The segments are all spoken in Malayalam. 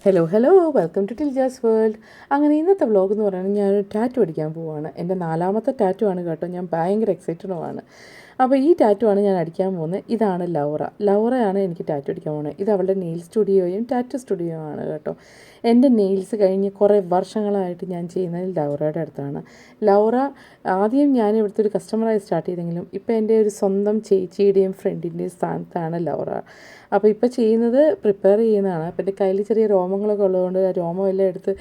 Hello welcome to Tiljas world. അങ്ങനെ ഇന്നത്തെ വ്ലോഗ് എന്ന് പറയുന്നത് ഞാനൊരു ടാറ്റു അടിക്കാൻ പോവുകയാണ്. എൻ്റെ 4ാമത്തെ ടാറ്റു ആണ് കേട്ടോ. ഞാൻ ഭയങ്കര എക്സൈറ്റഡുമാണ്. അപ്പോൾ ഈ ടാറ്റു ആണ് ഞാൻ അടിക്കാൻ പോകുന്നത്. ഇതാണ് ലൗറയാണ് എനിക്ക് ടാറ്റു അടിക്കാൻ പോകുന്നത്. ഇത് അവളുടെ നെയിൽ സ്റ്റുഡിയോയും ടാറ്റു സ്റ്റുഡിയോ ആണ് കേട്ടോ. എൻ്റെ നെയിൽസ് കഴിഞ്ഞ് കുറേ വർഷങ്ങളായിട്ട് ഞാൻ ചെയ്യുന്നത് ലൗറയുടെ അടുത്താണ്. ലൗറ ആദ്യം ഞാൻ ഇവിടുത്തെ ഒരു കസ്റ്റമറായി സ്റ്റാർട്ട് ചെയ്തെങ്കിലും ഇപ്പോൾ എൻ്റെ ഒരു സ്വന്തം ചേച്ചിയുടെയും ഫ്രണ്ടിൻ്റെയും സ്ഥാനത്താണ് ലൗറ. അപ്പോൾ ഇപ്പോൾ ചെയ്യുന്നത് പ്രിപ്പയർ ചെയ്യുന്നതാണ്. അപ്പോൾ എൻ്റെ കയ്യിൽ ചെറിയ രോമങ്ങളൊക്കെ ഉള്ളതുകൊണ്ട് ആ രോമമെല്ലാം എടുത്ത്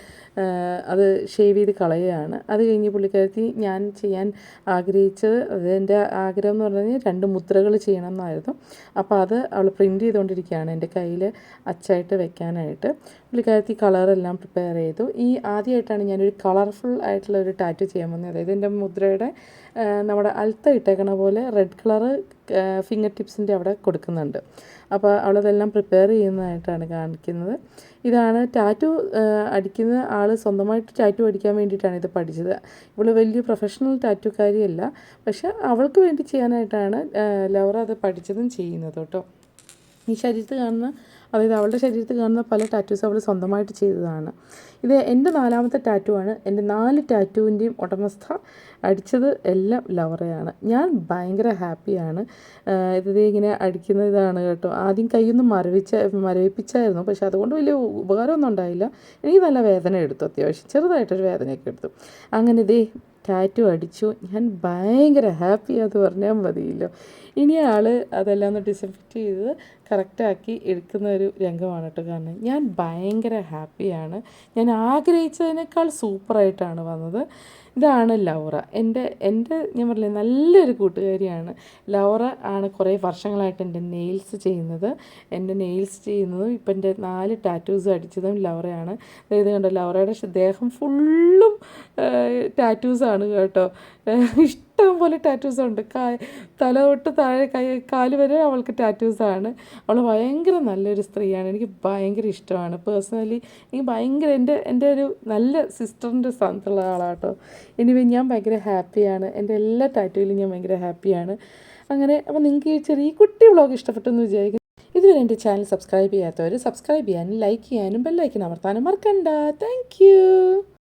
അത് ഷേവ് ചെയ്ത് കളയുകയാണ്. അത് കഴിഞ്ഞ് പുള്ളിക്കാരത്തി ഞാൻ ചെയ്യാൻ ആഗ്രഹിച്ചത്, അതെൻ്റെ ആഗ്രഹം എന്ന് പറഞ്ഞാൽ 2 മുദ്രകൾ ചെയ്യണം എന്നായിരുന്നു. അപ്പോൾ അത് അവൾ പ്രിൻറ്റ് ചെയ്തുകൊണ്ടിരിക്കുകയാണ് എൻ്റെ കയ്യിൽ അച്ചായിട്ട് വെക്കാനായിട്ട്. പുള്ളിക്കാരത്തി കളറെല്ലാം പ്രിപ്പയർ ചെയ്തു. ആദ്യമായിട്ടാണ് ഞാനൊരു കളർഫുൾ ആയിട്ടുള്ള ഒരു ടാറ്റു ചെയ്യാൻ പോകുന്നത്. അതായത് എൻ്റെ മുദ്രയുടെ നമ്മുടെ അൽത്ത ഇട്ടേക്കണ പോലെ റെഡ് കളറ് ഫിംഗർ ടിപ്സിൻ്റെ അവിടെ കൊടുക്കുന്നുണ്ട്. അപ്പോൾ അവളതെല്ലാം പ്രിപ്പയർ ചെയ്യുന്നതായിട്ടാണ് കാണിക്കുന്നത്. ഇതാണ് ടാറ്റു അടിക്കുന്ന ആൾ സ്വന്തമായിട്ട് ടാറ്റു അടിക്കാൻ വേണ്ടിയിട്ടാണ് ഇത് പഠിച്ചത്. ഇവൾ വലിയ പ്രൊഫഷണൽ ടാറ്റുക്കാരിയല്ല, പക്ഷെ അവൾക്ക് വേണ്ടി ചെയ്യാനായിട്ടാണ് ലൗറ അത് പഠിച്ചതും ചെയ്യുന്നത് കേട്ടോ. ഈ ശരീരത്ത് കാണുന്ന, അതായത് അവളുടെ ശരീരത്തിൽ കാണുന്ന പല ടാറ്റൂസ് അവൾ സ്വന്തമായിട്ട് ചെയ്തതാണ്. ഇത് എൻ്റെ 4ാമത്തെ ടാറ്റു ആണ്. എൻ്റെ 4 ടാറ്റുവിൻ്റെയും ഉടമസ്ഥ അടിച്ചത് എല്ലാം ലൗറയാണ്. ഞാൻ ഭയങ്കര ഹാപ്പിയാണ്. ഇങ്ങനെ അടിക്കുന്ന ഇതാണ് കേട്ടോ. ആദ്യം കൈയൊന്നും മരവിപ്പിച്ചായിരുന്നു, പക്ഷെ അതുകൊണ്ട് വലിയ ഉപകാരമൊന്നും ഉണ്ടായില്ല. എനിക്ക് നല്ല വേദന എടുത്തു, അത്യാവശ്യം ചെറുതായിട്ടൊരു വേദനയൊക്കെ എടുത്തു. അങ്ങനെ ടാറ്റു അടിച്ചു. ഞാൻ ഭയങ്കര ഹാപ്പിയാന്ന് പറഞ്ഞാൽ മതിയല്ലോ. ഇനി അതെല്ലാം ഒന്ന് ഡിസിൻഫെക്റ്റ് ചെയ്ത് കറക്റ്റാക്കി എടുക്കുന്ന ഒരു രംഗമാണ് കേട്ടോ കാണുന്നത്. ഞാൻ ഭയങ്കര ഹാപ്പിയാണ്. ഞാൻ ആഗ്രഹിച്ചതിനേക്കാൾ സൂപ്പറായിട്ടാണ് വന്നത്. ഇതാണ് ലൗറ. ഞാൻ പറഞ്ഞില്ലേ, നല്ലൊരു കൂട്ടുകാരിയാണ്. ലൗറ ആണ് കുറേ വർഷങ്ങളായിട്ട് എൻ്റെ നെയിൽസ് ചെയ്യുന്നത്. എൻ്റെ നെയിൽസ് ചെയ്യുന്നതും ഇപ്പം എൻ്റെ 4 ടാറ്റൂസ് അടിച്ചതും ലൗറയാണ്. ഇത് കണ്ടോ, ലൗറയുടെ ദേഹം ഫുള്ളും ടാറ്റൂസാണ് കേട്ടോ. ഇഷ്ടം പോലെ ടാറ്റൂസുണ്ട്. തല തൊട്ട് താഴെ കാല് വരെ അവൾക്ക് ടാറ്റൂസാണ്. അവൾ ഭയങ്കര നല്ലൊരു സ്ത്രീയാണ്. എനിക്ക് ഭയങ്കര ഇഷ്ടമാണ്. പേഴ്സണലി എനിക്ക് ഭയങ്കര എൻ്റെ ഒരു നല്ല സിസ്റ്ററിൻ്റെ സ്ഥാനത്തുള്ള ആളാട്ടോ. ഞാൻ ഭയങ്കര ഹാപ്പിയാണ്. എൻ്റെ എല്ലാ ടാറ്റുവിലും ഞാൻ ഭയങ്കര ഹാപ്പിയാണ്. അങ്ങനെ അപ്പോൾ നിങ്ങൾക്ക് ഈ ചെറിയ കുട്ടി വ്ളോഗ് ഇഷ്ടപ്പെട്ടെന്ന് വിചാരിക്കുന്നു. ഇതുവരെ എൻ്റെ ചാനൽ സബ്സ്ക്രൈബ് ചെയ്യാത്തവർ സബ്സ്ക്രൈബ് ചെയ്യാനും ലൈക്ക് ചെയ്യാനും ബെല്ലൈക്കൻ അമർത്താനും മറക്കണ്ട. Thank you.